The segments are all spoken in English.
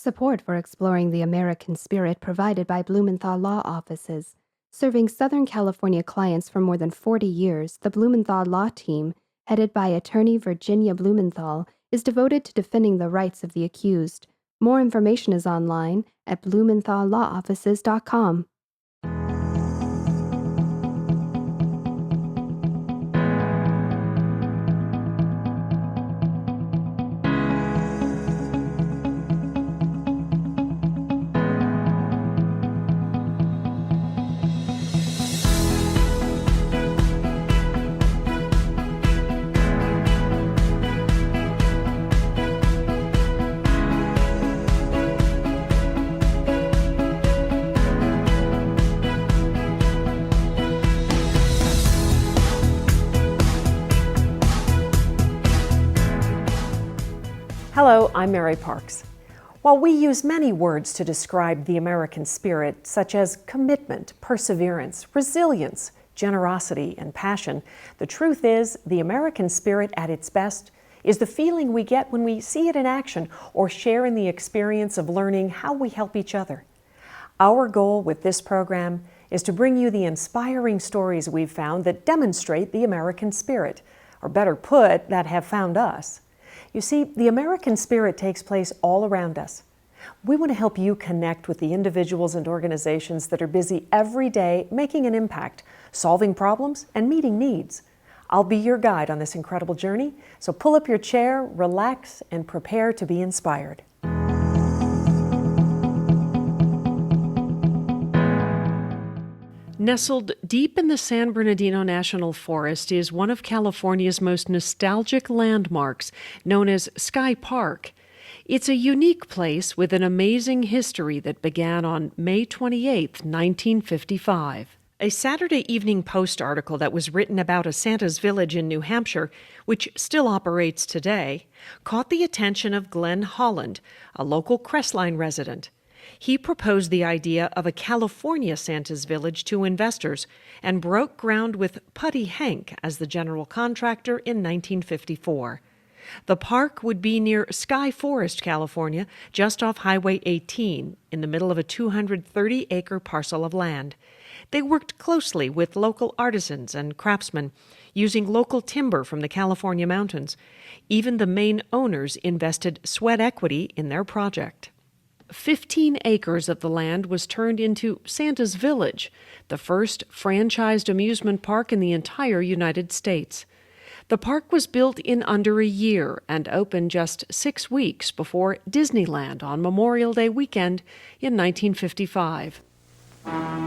Support for exploring the American spirit provided by Blumenthal Law Offices. Serving Southern California clients for more than 40 years, the Blumenthal Law Team, headed by attorney Virginia Blumenthal, is devoted to defending the rights of the accused. More information is online at blumenthalllawoffices.com. Hello, I'm Mary Parks. While we use many words to describe the American spirit, such as commitment, perseverance, resilience, generosity, and passion, the truth is the American spirit at its best is the feeling we get when we see it in action or share in the experience of learning how we help each other. Our goal with this program is to bring you the inspiring stories we've found that demonstrate the American spirit, or better put, that have found us. You see, the American spirit takes place all around us. We want to help you connect with the individuals and organizations that are busy every day making an impact, solving problems, and meeting needs. I'll be your guide on this incredible journey, so pull up your chair, relax, and prepare to be inspired. Nestled deep in the San Bernardino National Forest is one of California's most nostalgic landmarks, known as SkyPark. It's a unique place with an amazing history that began on May 28, 1955. A Saturday Evening Post article that was written about a Santa's Village in New Hampshire, which still operates today, caught the attention of Glenn Holland, a local Crestline resident. He proposed the idea of a California Santa's Village to investors and broke ground with Putty Hank as the general contractor in 1954. The park would be near Sky Forest, California, just off Highway 18, in the middle of a 230-acre parcel of land. They worked closely with local artisans and craftsmen, using local timber from the California mountains. Even the main owners invested sweat equity in their project. 15 acres of the land was turned into Santa's Village, the first franchised amusement park in the entire United States. The park was built in under a year and opened just 6 weeks before Disneyland on Memorial Day weekend in 1955.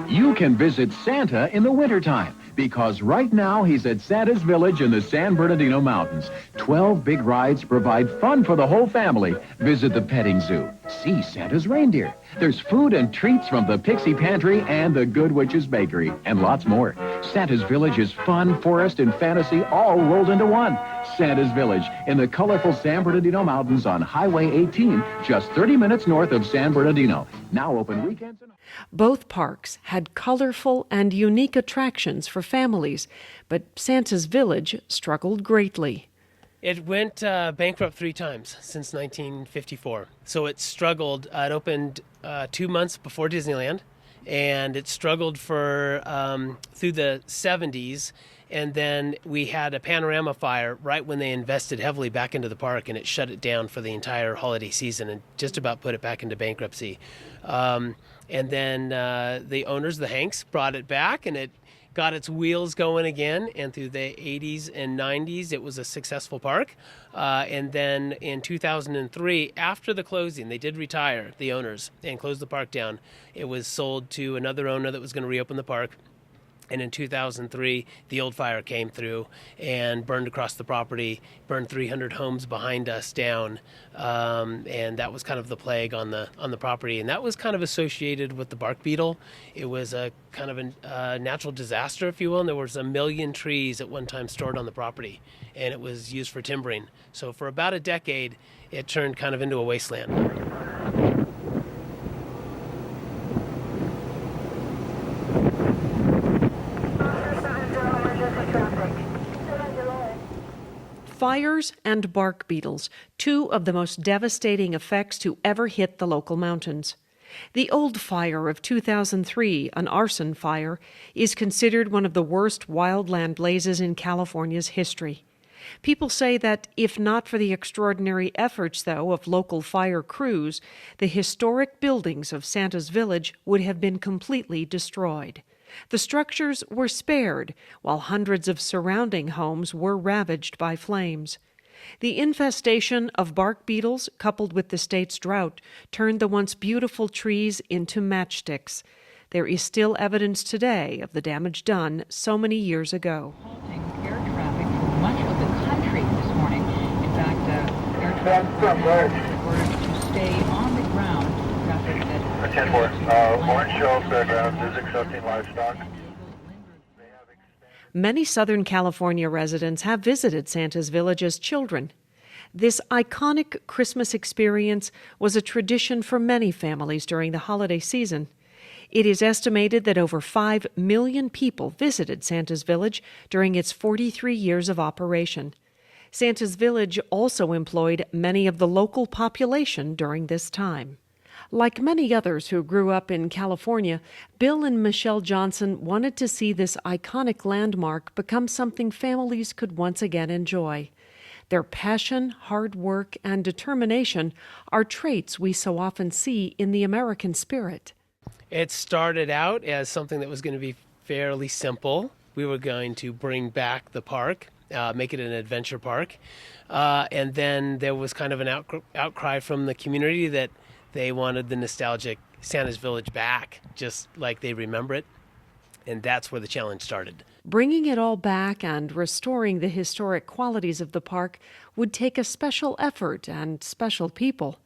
You can visit Santa in the wintertime because right now he's at Santa's Village in the San Bernardino Mountains. 12 big rides provide fun for the whole family. Visit the petting zoo. See Santa's reindeer. There's food and treats from the Pixie Pantry and the Good Witch's Bakery, and lots more. Santa's Village is fun, forest, and fantasy all rolled into one. Santa's Village in the colorful San Bernardino Mountains on Highway 18, just 30 minutes north of San Bernardino. Now open weekends and... Both parks had colorful and unique attractions for families, but Santa's Village struggled greatly. It went bankrupt 3 times since 1954. So it struggled. It opened 2 months before Disneyland, and it struggled for through the 70s. And then we had a panorama fire right when they invested heavily back into the park, and it shut it down for the entire holiday season and just about put it back into bankruptcy. And then the owners, the Hanks, brought it back, and it got its wheels going again. And through the 80s and 90s, it was a successful park. And then in 2003, after the closing, they did retire, the owners, and close the park down. It was sold to another owner that was going to reopen the park. And in 2003, the old fire came through and burned across the property, burned 300 homes behind us down, and that was kind of the plague on the property. And that was kind of associated with the bark beetle. It was a kind of a natural disaster, if you will, and there was 1 million trees at one time stored on the property, and it was used for timbering. So for about a decade, it turned kind of into a wasteland. Fires and bark beetles, two of the most devastating effects to ever hit the local mountains. The Old Fire of 2003, an arson fire, is considered one of the worst wildland blazes in California's history. People say that if not for the extraordinary efforts, though, of local fire crews, the historic buildings of Santa's Village would have been completely destroyed. The structures were spared, while hundreds of surrounding homes were ravaged by flames. The infestation of bark beetles, coupled with the state's drought, turned the once beautiful trees into matchsticks. There is still evidence today of the damage done so many years ago. Halting air traffic for much of the country this morning. In fact, air traffic ordered to stay on the ground. Traffic that 10-4, Orange Show Fairgrounds is accepting livestock. Many Southern California residents have visited Santa's Village as children. This iconic Christmas experience was a tradition for many families during the holiday season. It is estimated that over 5 million people visited Santa's Village during its 43 years of operation. Santa's Village also employed many of the local population during this time. Like many others who grew up in California, Bill and Michelle Johnson wanted to see this iconic landmark become something families could once again enjoy. Their passion, hard work, and determination are traits we so often see in the American spirit. It started out as something that was going to be fairly simple. We were going to bring back the park, make it an adventure park. And then there was kind of an outcry from the community that they wanted the nostalgic Santa's Village back, just like they remember it. And that's where the challenge started. Bringing it all back and restoring the historic qualities of the park would take a special effort and special people.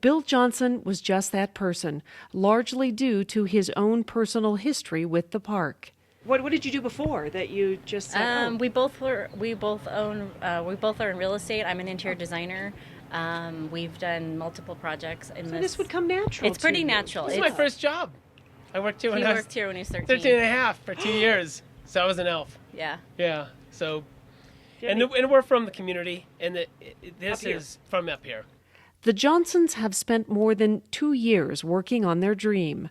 Bill Johnson was just that person, largely due to his own personal history with the park. What did you do before that you just said? We both are in real estate. I'm an interior designer. We've done multiple projects in this would come natural. It's pretty to you. natural. This is my first job. I worked here when I was worked here when he was 13. 13 and a half for 2 years. So I was an elf. Yeah. Yeah. So, and we're from the community, and this is from up here. The Johnsons have spent more than 2 years working on their dream.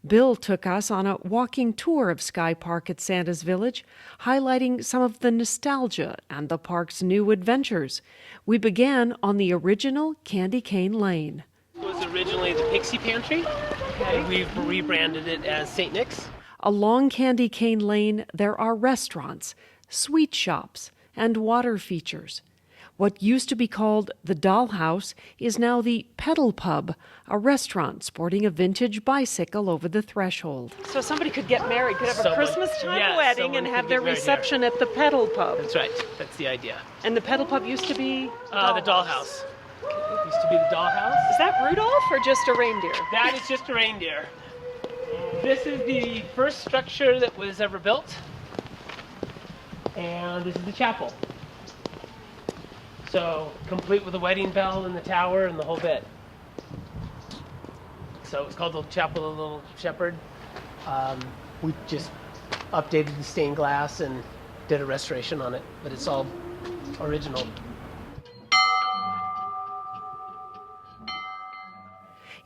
Bill took us on a walking tour of SkyPark at Santa's Village, highlighting some of the nostalgia and the park's new adventures. We began on the original Candy Cane Lane. It was originally the Pixie Pantry, and we've rebranded it as St. Nick's. Along Candy Cane Lane, there are restaurants, sweet shops, and water features. What used to be called the Dollhouse is now the Pedal Pub, a restaurant sporting a vintage bicycle over the threshold. So somebody could get married, could have a Christmas time wedding and have their reception at the Pedal Pub. That's right. That's the idea. And the Pedal Pub used to be? The Dollhouse. It used to be the Dollhouse. Is that Rudolph or just a reindeer? That is just a reindeer. This is the first structure that was ever built. And this is the chapel. So, complete with a wedding bell and the tower and the whole bit. So it's called the Chapel of the Little Shepherd. We just updated the stained glass and did a restoration on it, but it's all original.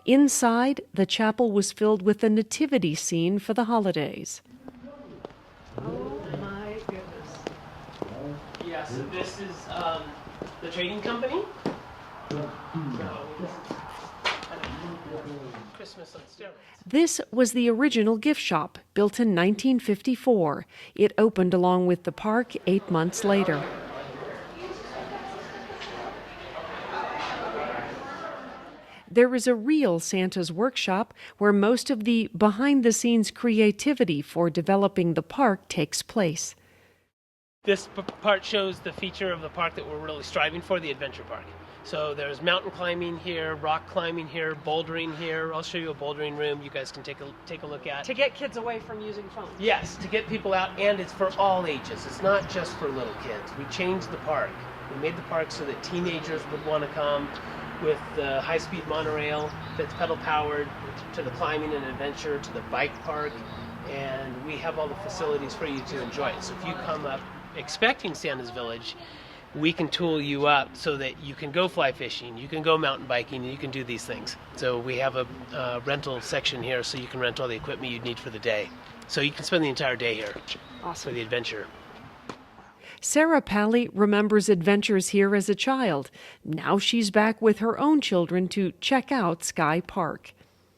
Inside, the chapel was filled with a nativity scene for the holidays. Oh my goodness. Yeah, so this is the trading company. Christmas on steroids. This was the original gift shop, built in 1954. It opened along with the park 8 months later. There is a real Santa's workshop where most of the behind-the-scenes creativity for developing the park takes place. This part shows the feature of the park that we're really striving for, the adventure park. So there's mountain climbing here, rock climbing here, bouldering here. I'll show you a bouldering room you guys can take a look at. To get kids away from using phones. Yes, to get people out, and it's for all ages. It's not just for little kids. We changed the park. We made the park so that teenagers would want to come, with the high-speed monorail that's pedal-powered, to the climbing and adventure, to the bike park, and we have all the facilities for you to enjoy it. So if you come up expecting Santa's Village, we can tool you up so that you can go fly fishing, you can go mountain biking, and you can do these things. So we have a rental section here so you can rent all the equipment you need for the day. So you can spend the entire day here. Awesome. For the adventure. Sarah Pally remembers adventures here as a child. Now she's back with her own children to check out SkyPark.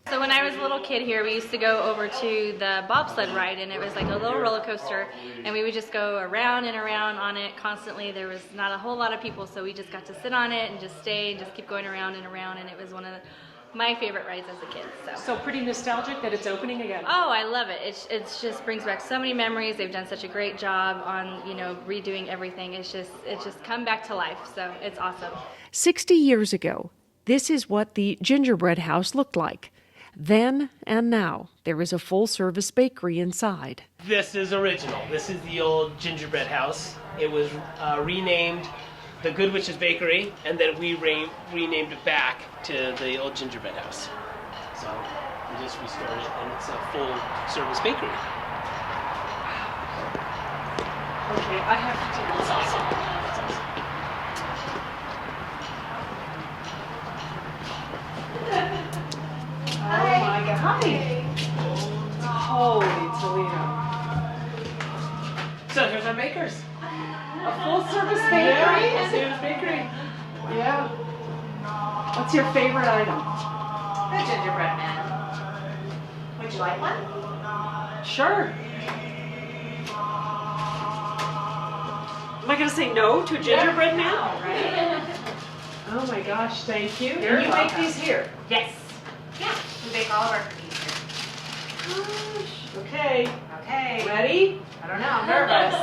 So when I was a little kid here, we used to go over to the bobsled ride, and it was like a little roller coaster, and we would just go around and around on it constantly. There was not a whole lot of people, so we just got to sit on it and just stay and just keep going around, and it was one of my favorite rides as a kid. So pretty nostalgic that it's opening again. Oh, I love it. It just brings back so many memories. They've done such a great job on, redoing everything. It's just come back to life, so it's awesome. 60 years ago, this is what the gingerbread house looked like. Then and now, there is a full-service bakery inside. This is original. This is the old gingerbread house. It was renamed the Good Witch's Bakery, and then we renamed it back to the old gingerbread house. So we just restored it, and it's a full-service bakery. Okay, I have to take this. That's awesome. That's awesome. Oh my God. Hi. Holy Toledo. So here's our bakers. A full-service bakery? Yeah, full-service bakery. Yeah. What's your favorite item? The gingerbread man. Would you like one? Sure. Am I going to say no to a gingerbread man? Right? Oh my gosh, thank you. You're and you welcome. make these here? Yes. Yeah, we bake all of our cookies here. Gosh. Okay. Okay. Ready? I don't know, I'm nervous.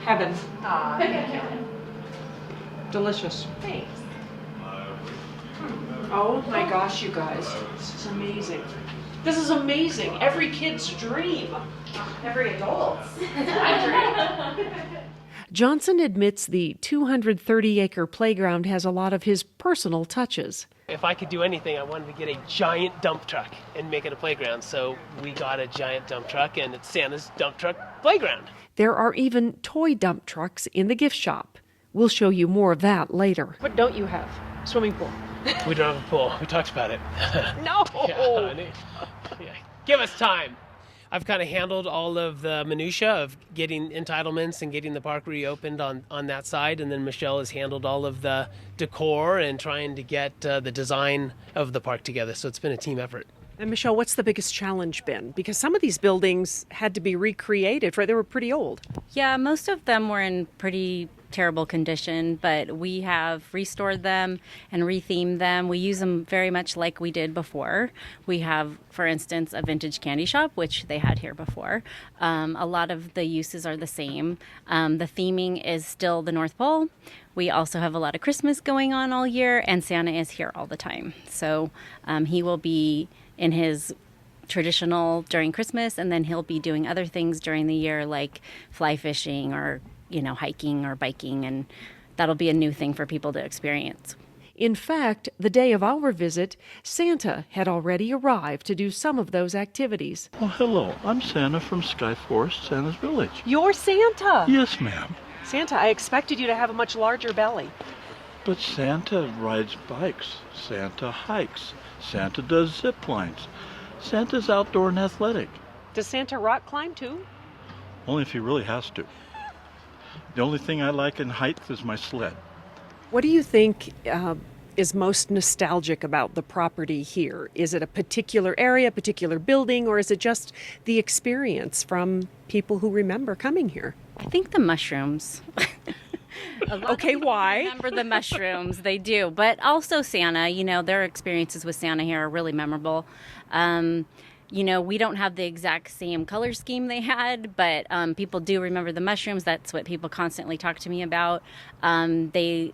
Heaven. Aw, thank you. Delicious. Thanks. Oh my gosh, you guys. This is amazing. This is amazing. Every kid's dream. Every adult's. My dream. Johnson admits the 230-acre playground has a lot of his personal touches. If I could do anything, I wanted to get a giant dump truck and make it a playground. So we got a giant dump truck, and it's Santa's dump truck playground. There are even toy dump trucks in the gift shop. We'll show you more of that later. What don't you have? Swimming pool. We don't have a pool. We talked about it. No! Yeah, honey. Yeah. Give us time. I've kind of handled all of the minutia of getting entitlements and getting the park reopened on that side, and then Michelle has handled all of the decor and trying to get the design of the park together. So it's been a team effort. And Michelle, what's the biggest challenge been? Because some of these buildings had to be recreated, right? They were pretty old. Yeah, most of them were in pretty terrible condition, but we have restored them and rethemed them. We use them very much like we did before. We have, for instance, a vintage candy shop, which they had here before. A lot of the uses are the same. The theming is still the North Pole. We also have a lot of Christmas going on all year, and Santa is here all the time. So he will be in his traditional during Christmas, and then he'll be doing other things during the year like fly fishing or hiking or biking, and that'll be a new thing for people to experience. In fact, the day of our visit, Santa had already arrived to do some of those activities. Oh, hello. I'm Santa from Skyforest, Santa's Village. You're Santa! Yes, ma'am. Santa, I expected you to have a much larger belly. But Santa rides bikes. Santa hikes. Santa does zip lines. Santa's outdoor and athletic. Does Santa rock climb too? Only if he really has to. The only thing I like in height is my sled. What do you think is most nostalgic about the property here? Is it a particular area, a particular building, or is it just the experience from people who remember coming here? I think the mushrooms. Okay, why? Remember the mushrooms, they do. But also Santa, their experiences with Santa here are really memorable. We don't have the exact same color scheme they had, but people do remember the mushrooms. That's what people constantly talk to me about. They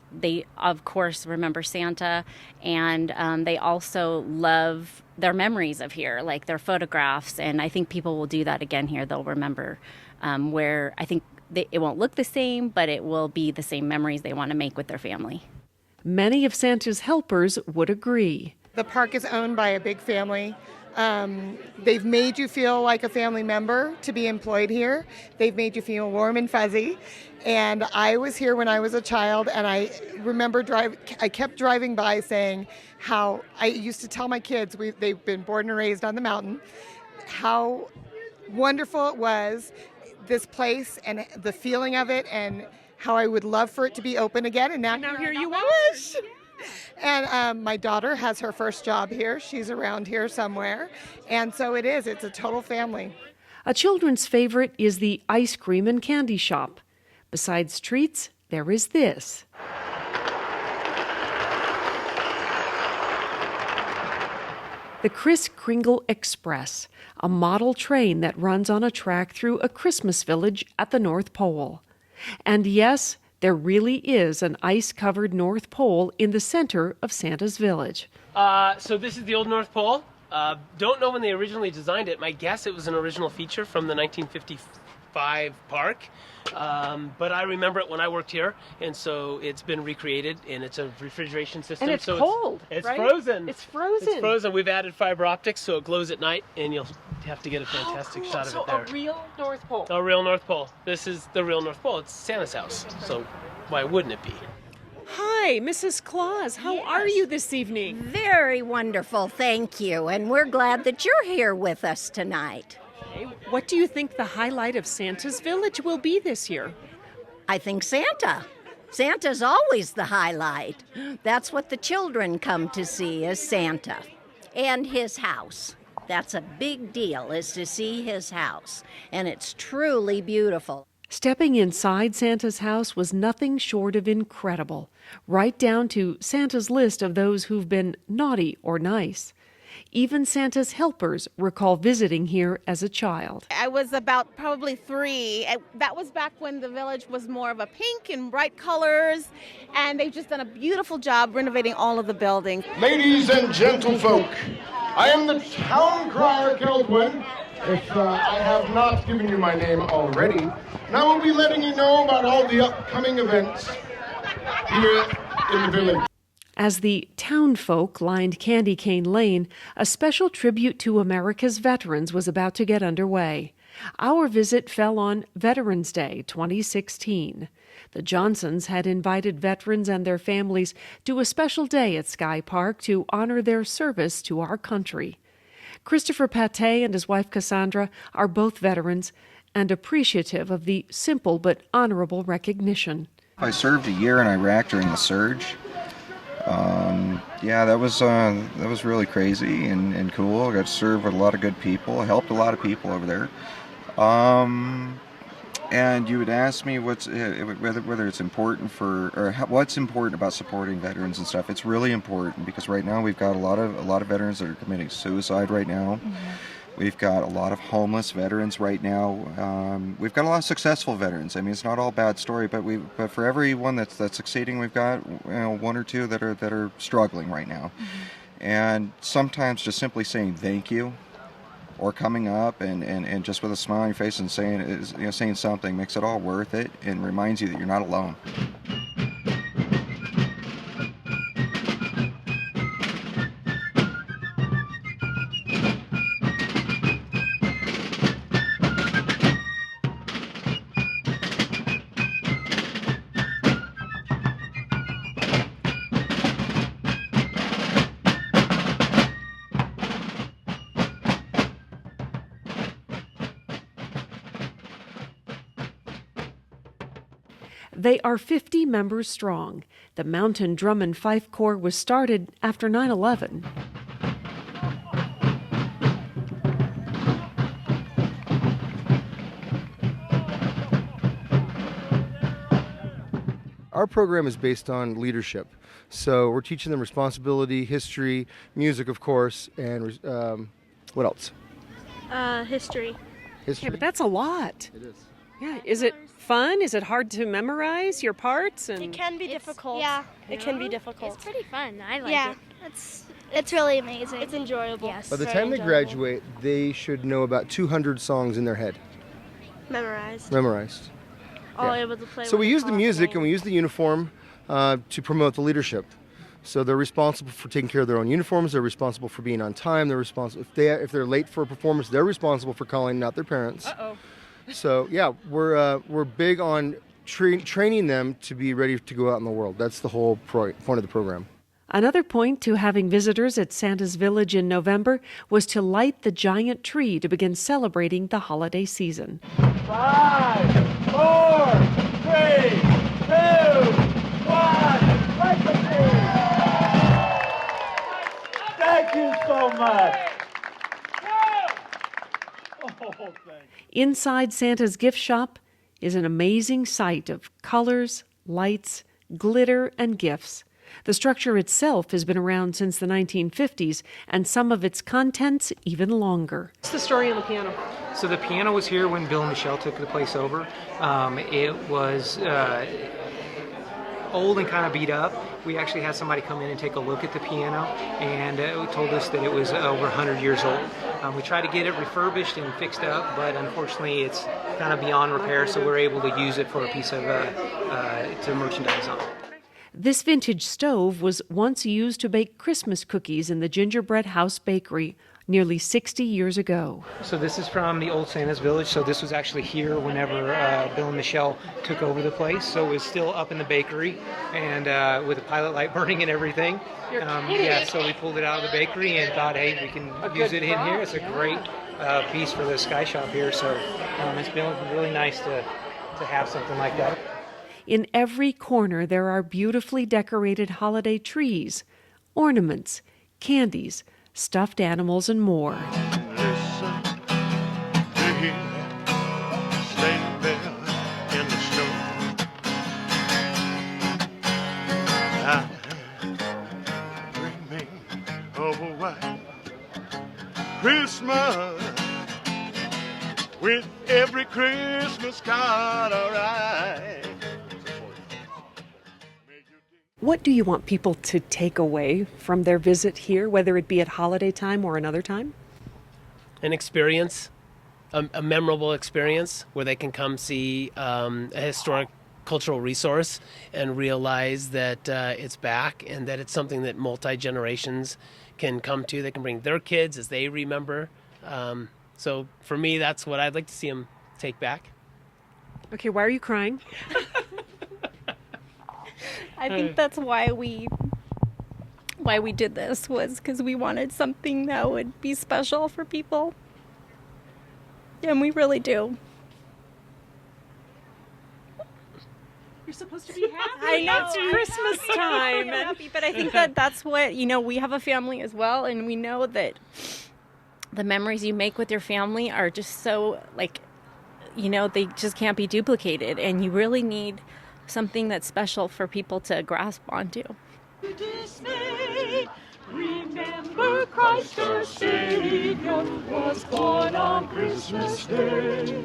of course remember Santa, and they also love their memories of here, like their photographs. And I think people will do that again here. They'll remember where I think it won't look the same, but it will be the same memories they want to make with their family. Many of Santa's helpers would agree. The park is owned by a big family. They've made you feel like a family member to be employed here. They've made you feel warm and fuzzy. And I was here when I was a child, and I remember I kept driving by saying how I used to tell my kids, they've been born and raised on the mountain, how wonderful it was, this place and the feeling of it, and how I would love for it to be open again. And now here you are. And my daughter has her first job here. She's around here somewhere. And so it's a total family. A children's favorite is the ice cream and candy shop. Besides treats, there is this. The Kris Kringle Express, a model train that runs on a track through a Christmas village at the North Pole. And yes, there really is an ice-covered North Pole in the center of Santa's village. So this is the old North Pole. Don't know when they originally designed it. My guess it was an original feature from the 1955 park. But I remember it when I worked here, and so it's been recreated, and it's a refrigeration system. And it's so cold, It's right? frozen. It's frozen. It's frozen. We've added fiber optics so it glows at night, and you'll have to get a fantastic shot of it there. So a real North Pole. A real North Pole. This is the real North Pole. It's Santa's house, so why wouldn't it be? Hi, Mrs. Claus. How are you this evening? Very wonderful, thank you. And we're glad that you're here with us tonight. What do you think the highlight of Santa's village will be this year? I think Santa. Santa's always the highlight. That's what the children come to see, is Santa. And his house. That's a big deal, is to see his house. And it's truly beautiful. Stepping inside Santa's house was nothing short of incredible, right down to Santa's list of those who've been naughty or nice. Even Santa's helpers recall visiting here as a child. I was about probably 3. That was back when the village was more of a pink and bright colors, and they've just done a beautiful job renovating all of the buildings. Ladies and gentlefolk, I am the town crier, Keldwin. If I have not given you my name already, and I will be letting you know about all the upcoming events here in the village. As the town folk lined Candy Cane Lane, a special tribute to America's veterans was about to get underway. Our visit fell on Veterans Day 2016. The Johnsons had invited veterans and their families to a special day at SkyPark to honor their service to our country. Christopher Pate and his wife Cassandra are both veterans and appreciative of the simple but honorable recognition. I served a year in Iraq during the surge. That was really crazy and cool. I got to serve with a lot of good people. I helped a lot of people over there. And you would ask me whether it's important what's important about supporting veterans and stuff. It's really important because right now we've got a lot of veterans that are committing suicide right now. Mm-hmm. We've got a lot of homeless veterans right now. We've got a lot of successful veterans. I mean, it's not all bad story, but for everyone that's succeeding, we've got one or two that are struggling right now. Mm-hmm. And sometimes just simply saying thank you, or coming up and just with a smile on your face and saying something makes it all worth it and reminds you that you're not alone. They are 50 members strong. The Mountain Drum and Fife Corps was started after 9/11. Our program is based on leadership. So we're teaching them responsibility, history, music, of course, and what else? History. History? Yeah, but that's a lot. It is. Yeah. Is it fun? Is it hard to memorize your parts? It can be difficult. Yeah. It can be difficult. It's pretty fun. I like it. It's really amazing. It's enjoyable. Yes. By the time they graduate, they should know about 200 songs in their head. Memorized. All able to play. So we use the music and we use the uniform to promote the leadership. So they're responsible for taking care of their own uniforms. They're responsible for being on time. They're responsible if they're late for a performance. They're responsible for calling out their parents. So yeah, we're big on training them to be ready to go out in the world. That's the whole point of the program. Another point to having visitors at Santa's Village in November was to light the giant tree to begin celebrating the holiday season. 5, 4, 3, 2, 1. Light the tree. Thank you so much. Inside Santa's gift shop is an amazing sight of colors, lights, glitter, and gifts. The structure itself has been around since the 1950s, and some of its contents even longer. What's the story on the piano? So the piano was here when Bill and Michelle took the place over. It was old and kind of beat up. We actually had somebody come in and take a look at the piano, and told us that it was over 100 years old. We tried to get it refurbished and fixed up, but unfortunately it's kind of beyond repair, so we're able to use it for a piece of to merchandise on. This vintage stove was once used to bake Christmas cookies in the Gingerbread House Bakery nearly 60 years ago. So this is from the old Santa's Village. So this was actually here whenever Bill and Michelle took over the place. So it was still up in the bakery and with a pilot light burning and everything. Yeah, so we pulled it out of the bakery and thought, hey, we can use it in here. It's a great piece for the Sky Shop here. So it's been really nice to have something like that. In every corner there are beautifully decorated holiday trees, ornaments, candies, stuffed animals, and more. Listen to hear that sleigh bell in the snow. I'm dreaming of a white Christmas with every Christmas card I write. What do you want people to take away from their visit here, whether it be at holiday time or another time? An experience, a memorable experience where they can come see a historic cultural resource and realize that it's back and that it's something that multi-generations can come to. They can bring their kids as they remember. So for me, that's what I'd like to see them take back. Okay, why are you crying? I think that's why we did this, was because we wanted something that would be special for people. And we really do. You're supposed to be happy. I know. It's Christmas time. We're happy, but I think that's what, we have a family as well, and we know that the memories you make with your family are just so, they just can't be duplicated, and you really need something that's special for people to grasp onto. Dismay, remember Christ our Savior was born on Christmas Day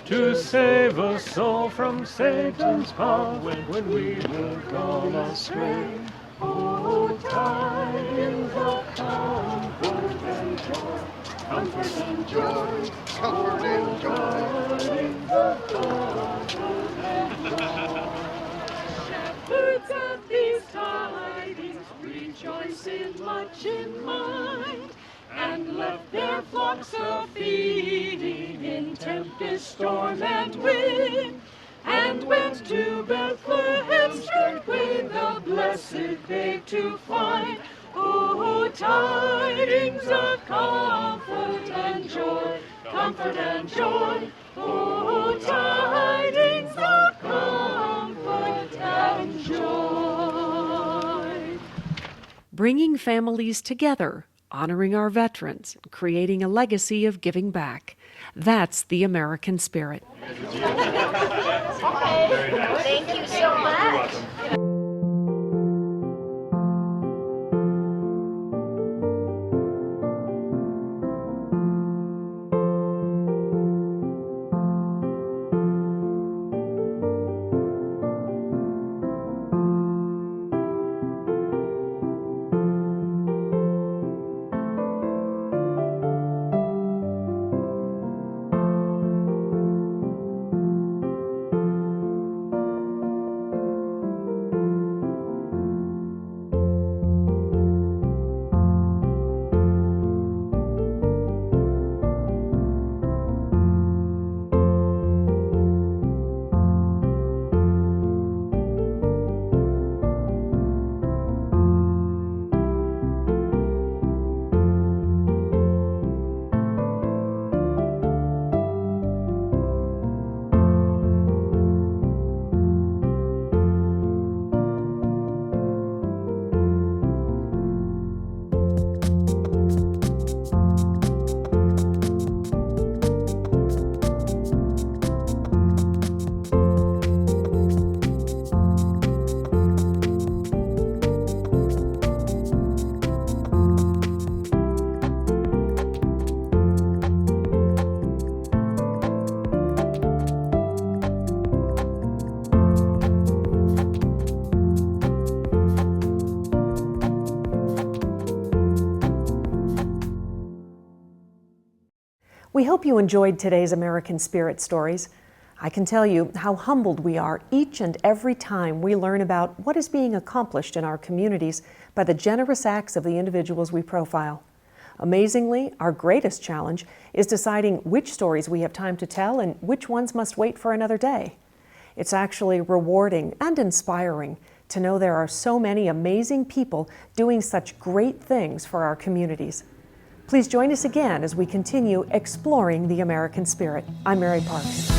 to save us all from Satan's power when we were gone astray. Oh, tidings of comfort and joy, comfort and joy, comfort and joy, tidings of comfort and joy. Shepherds at these tidings rejoice much in mind, and left their flocks a-feeding in tempest, storm, and wind, and went to Bethlehem straightway the blessed babe to find. Oh, tidings of comfort and joy, comfort and joy. Oh, tidings of comfort and joy. Bringing families together, honoring our veterans, and creating a legacy of giving back. That's the American spirit. Thank you so much. We hope you enjoyed today's American Spirit Stories. I can tell you how humbled we are each and every time we learn about what is being accomplished in our communities by the generous acts of the individuals we profile. Amazingly, our greatest challenge is deciding which stories we have time to tell and which ones must wait for another day. It's actually rewarding and inspiring to know there are so many amazing people doing such great things for our communities. Please join us again as we continue exploring the American spirit. I'm Mary Parks.